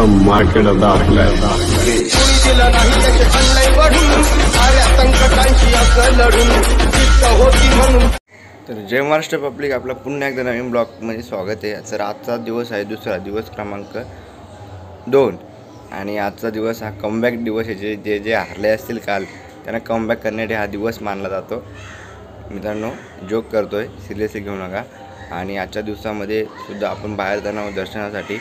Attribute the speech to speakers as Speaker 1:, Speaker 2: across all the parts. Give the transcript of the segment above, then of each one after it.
Speaker 1: Market आता आपल्या
Speaker 2: तर जय महाराष्ट्र पब्लिक, आपला पुन्हा एकदा नवीन ब्लॉगमध्ये स्वागत आहे। तर आजचा दिवस आहे दुसरा दिवस क्रमांक 2 आणि आजचा दिवस हा कमबॅक दिवस आहे। जे जे हारले असतील काल त्यांना कमबॅक करण्यासाठी हा दिवस मानला जातो। मित्रांनो, जोक करतोय, सिरियसली घेऊ नका। आणि आजच्या दिवसामध्ये सुद्धा आपण बाहेर जाणार आहोत दर्शनासाठी।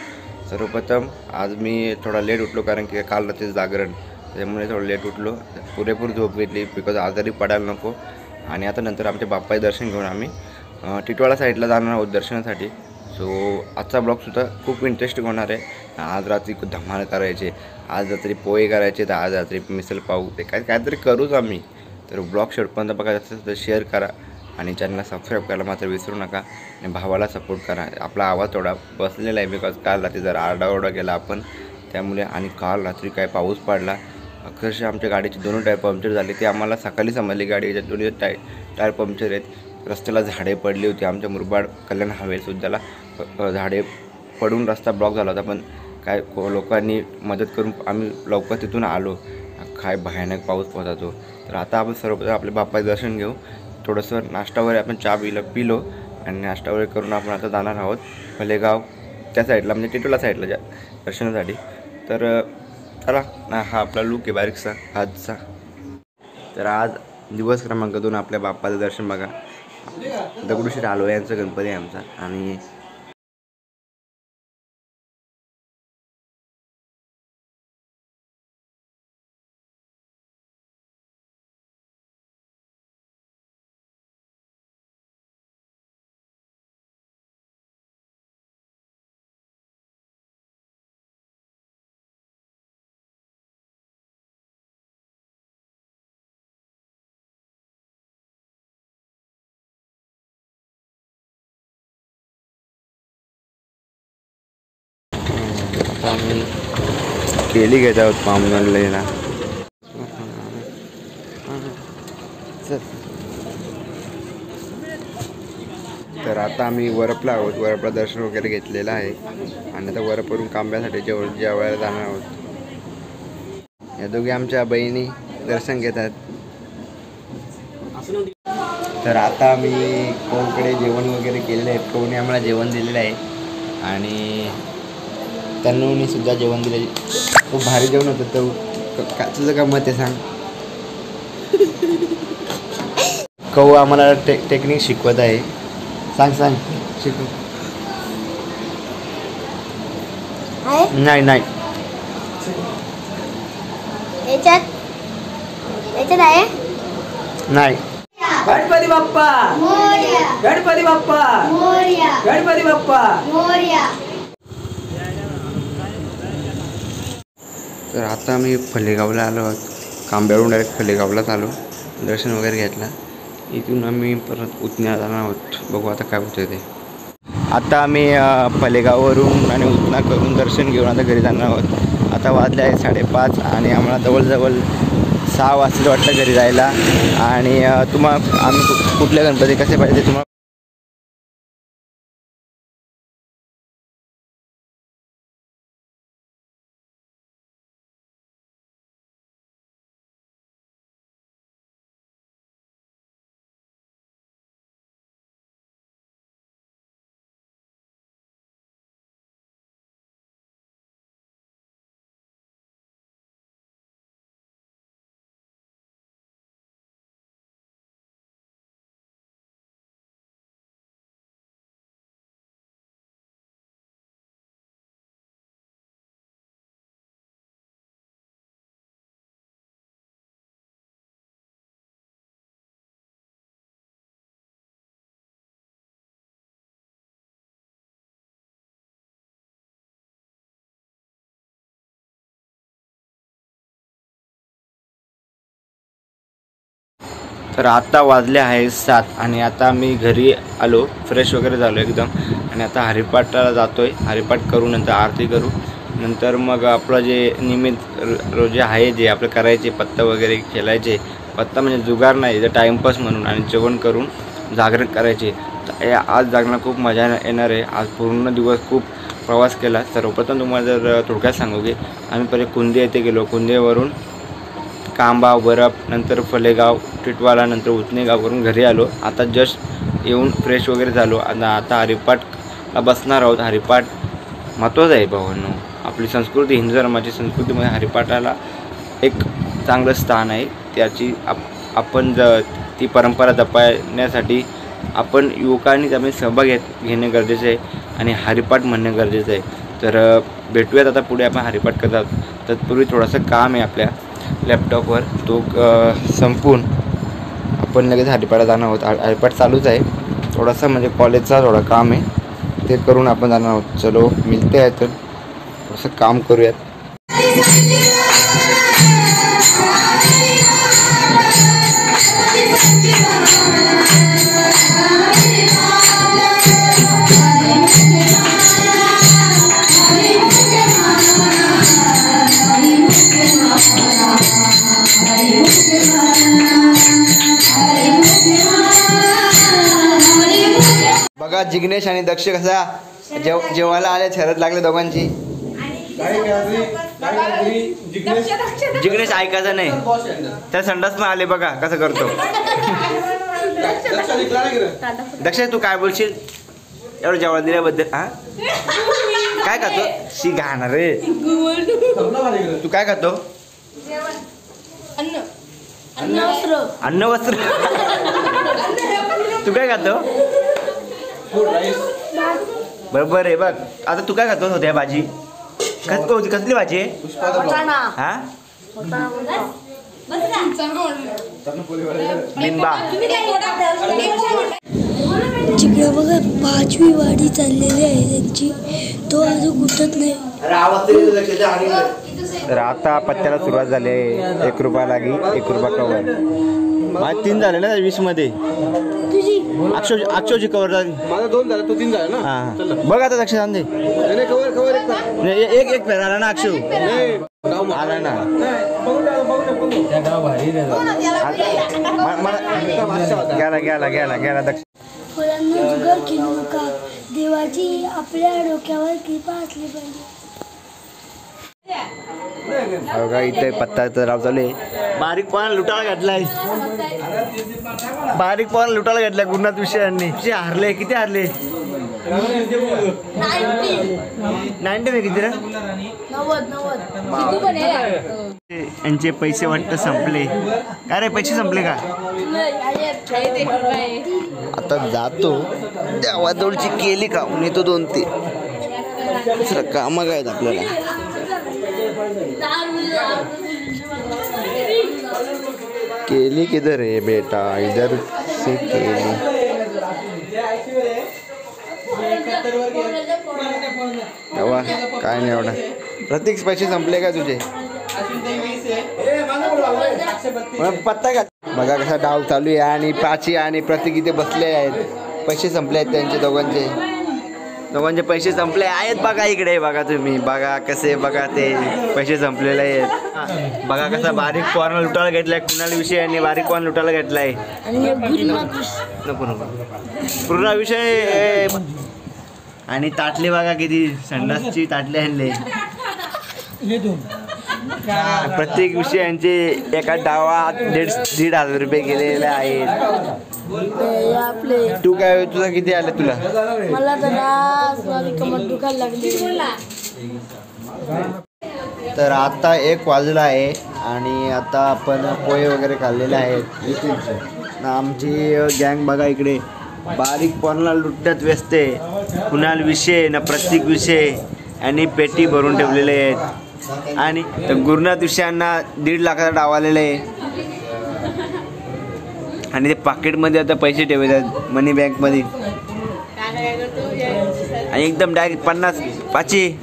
Speaker 2: सर्वप्रथम आज मी थोडा लेट उठलो कारण की काल रात्री जागरण, त्यामुळे थोडं लेट उठलो, पुरेपूर झोप घेतली बिकॉज आजारी पडायला नको। आणि आता नंतर आमच्या बाप्पाचे दर्शन घेऊन आम्ही टिटवाळा साईडला जाणार आहोत दर्शनासाठी। सो आजचा ब्लॉगसुद्धा खूप इंटरेस्टिंग होणार आहे। आज रात्री धमाल करायचे, आज रात्री पोहे करायचे, तर आज रात्री मिसल पाव, ते काहीतरी करूच आम्ही। तर ब्लॉग शेवटपर्यंत बघायचं असेल तर शेअर करा आणि चॅनलला सबस्क्राईब करायला मात्र विसरू नका आणि भावाला सपोर्ट करा। आपला आवाज थोडा बसलेला आहे बिकॉज काल रात्री जरा आरडाओरडा केला आपण त्यामुळे। आणि काल रात्री काय पाऊस पडला, अक्षरशः आमच्या गाडीचे दोन्ही टायर पंक्चर झाले। ते आम्हाला सकाळी समजले, गाडीच्या दोन्ही टायर पंक्चर आहेत। रस्त्याला झाडे पडली होती, आमच्या मुरबाड कल्याण हवेसुद्धाला झाडे पडून रस्ता ब्लॉक झाला होता, पण काय लोकांनी मदत करून आम्ही लवकर तिथून आलो। काय भयानक पाऊस पडतो। तर आता आपण सर्वप्रथम आपल्या बाप्पाचे दर्शन घेऊ। थोडंसं नाश्ता वगैरे आपण चहा पिलो आणि नाश्ता वगैरे करून आपण आता जाणार आहोत फलेगाव त्या साईडला, म्हणजे टिटोला साईडला दर्शनासाठी। तर चला, हा आपला लूक आहे बारीकसा आजचा। तर आज दिवस क्रमांक 2 आपल्या बाप्पाचं दर्शन बघा। दगडूशेठ हलवाई यांचा गणपती आहे आमचा। आणि आम्ही केली घेत आहोत पामगणला। तर आता आम्ही वरपला आहोत, वरपला दर्शन वगैरे घेतलेलं आहे आणि आता वरपवरून कांब्यासाठी जेवायला जाणार आहोत। या दोघी आमच्या बहिणी दर्शन घेतात। तर आता आम्ही कोणकडे जेवण वगैरे केलेलं आहे, कोणी आम्हाला जेवण दिलेलं आहे आणि त्यांनी सुद्धा जेवण दिले। खूप भारी जेवण होतं। तर तुझं का मत आहे सांग? कहू आम्हाला टेक्निक शिकवत आहे, सांग शिकव। नाही आहे नाही।
Speaker 3: गणपती बाप्पा मोरया, गणपती बाप्पा मोरया, गणपती बाप्पा मोरया।
Speaker 2: तर आता आम्ही फलेगावला आलो आहोत, कांब्यावरून डायरेक्ट फलेगावलाच आलो, दर्शन वगैरे घेतला। इथून आम्ही परत उतण्याला जाणार आहोत, बघू आता काय होतं ते। आता आम्ही फलेगाववरून आणि उतना करून दर्शन घेऊन आता घरी जाणार आहोत। आता वाजले आहे 5:30 आणि आम्हाला जवळजवळ 6 वाजता वाटतं घरी जायला। आणि तुम्हाला आम्ही कुठले गणपती कसे पाहिजे तुम्हाला तर आता वाजले आहे 7 आणि आता आम्ही घरी आलो, फ्रेश वगैरे झालो एकदम आणि आता हरिपाठाला जातोय। हरिपाठ करू, नंतर आरती करू, नंतर मग आपलं जे नियमित रोजे आहे जे आपलं करायचे, पत्ता वगैरे खेळायचे, पत्ता म्हणजे जुगार नाही, तर टाईमपास म्हणून, आणि जेवण करून जागरण करायचे। तर आज जागरण खूप मजा येणार आहे। आज पूर्ण दिवस खूप प्रवास केला. सर्वप्रथम तुम्हाला जर थोडक्यात सांगू की आम्ही पहिले कुंदे येथे गेलो. कुंदेवरून कांबा, बरप, नंतर फलेगाव, टिटवाला, नंतर उतनेगाववरून घरी आलो. आता जस्ट येऊन फ्रेश वगैरे झालो. आता हरिपाठला बसणार आहोत. हरिपाठ महत्त्वाचं आहे भावांनो. आपली संस्कृती, हिंदू धर्माची संस्कृतीमध्ये हरिपाठाला एक चांगलं स्थान आहे. त्याची आपण ती परंपरा जपण्यासाठी आपण युवकांनी त्यामध्ये सहभाग घेणे गरजेचे आहे आणि हरिपाठ म्हणणे गरजेचं आहे. तर भेटूयात आता पुढे आपण हरिपाठ करतात. तत्पूर्वी थोडंसं काम आहे आपल्या लॅपटॉपवर, तो संपून आपण लगेच हरिपाठात जाणार आहोत. हरिपाठ चालूच आहे, थोडासा म्हणजे कॉलेजचा थोडं काम आहे, ते करून आपण जाणार आहोत. चलो मिळते आहे, तर थोडंसं काम करूयात. बघा जिग्नेश आणि दक्ष कसा जेवायला आले, शरद लागले दोघांची. जिग्नेश ऐकायचं नाही, त्या संडास पण आले. बघा कसं करतो. दक्ष तू काय बोलशील एवढं जेवण दिल्याबद्दल? हा काय खातो? शी घाणार रे. तू काय खातो? अन्न वस्त्र. तू काय खातो? बरोबर आहे. बघ आता तू काय खातो होत्या भाजी? कसली भाजी आहे? हा बिनबा.
Speaker 1: जिकडे बघा 5वी वाडी चाललेली आहे त्यांची, तो अजून उठत नाही.
Speaker 2: तर आता पत्त्याला सुरुवात झाली आहे. 1 रुपया लागी 1 रुपया कवर. माझे 3 झाले ना 20 मध्ये. अक्षवची कवर झाली.
Speaker 4: माझा 2 झाला, तो 3 झाला ना.
Speaker 2: हा बघ आता लक्ष दे. एक झाला ना अक्षव. आला ना. गेला दक्ष.
Speaker 1: फळांना जुगार खेळू नका, देवाची आपल्या डोक्यावर कृपा असली पाहिजे.
Speaker 2: बघा इथे पत्ता राव चालू आहे. बारीक पान लुटायला घातलाय. गुरुनाथ विषयांनी हारले. किती हारले? 90 में किती रे? 90. यांचे पैसे वाटतं संपले. काय रे पैसे संपले का? आता जातो देवाजवळची केली का येतो 2-3 कामं काय आपल्याला. केली किधर है बेटा? इधर से केली. तेव्हा काय नाही एवढा. प्रतीक पैसे संपले का तुझे? पत्ता का? बघा कसा डाव चालू आहे आणि प्राची आणि प्रतीक इथे बसले आहेत. पैसे संपले आहेत त्यांचे दोघांचे पैसे संपले आहेत. बघा इकडे बघा तुम्ही, बघा कसे बघा ते पैसे संपलेले आहेत. बघा कसा बारीक पोरांना लुटायला घेतलाय. कुणाल विषयाने बारीक पोरांना लुटायला घेतलाय. पूर्ण विषय. आणि ताटले बघा किती संडासची ताटले आणले. प्रत्येक विषयांचे एका डावात 1,500 रुपये गेलेले आहेत. तू काय तुझा किती आले तुला?
Speaker 1: मला तर कमर दुखायला लागली.
Speaker 2: तर आता 1 वाजला आहे आणि आता आपण पोहे वगैरे खाल्लेले आहेत. आमची गँग बघा इकडे बारीक पोरांना लुटण्यात व्यस्त आहे. कुणाल विषय ना प्रत्येक विषय आणि पेटी भरून ठेवलेले आहेत. आणि गुरुनाथ विषयांना 1.5 लाखाचा डाव आलेला आहे. आणि ते पाकिटमध्ये आता पैसे ठेवतात मनी बँकमध्ये. आणि एकदम डायरेक्ट 50 पाची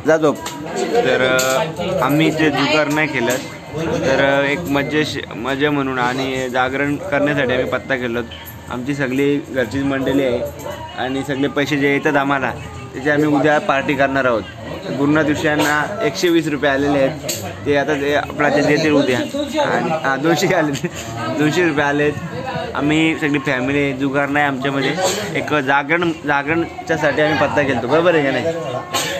Speaker 2: जातो. तर आम्ही ते जुगार नाही केलं, तर एक मजा म्हणून आणि जागरण करण्यासाठी आम्ही पत्ता केलो. आमची सगळी घरची मंडळी आहे आणि सगळे पैसे जे येतात आम्हाला त्याचे आम्ही उद्या पार्टी करणार आहोत. गुरुनाथ विषयांना 120 रुपये आलेले आहेत. ते आता ते आपल्याला ते देतील उद्या. आणि 200 आले, 200 रुपये आलेत.
Speaker 4: आम्ही सगळी फॅमिली जुगार नाही आमच्यामध्ये एक जागरणच्यासाठी आम्ही पत्ता केलतो बरोबर आहे का नाही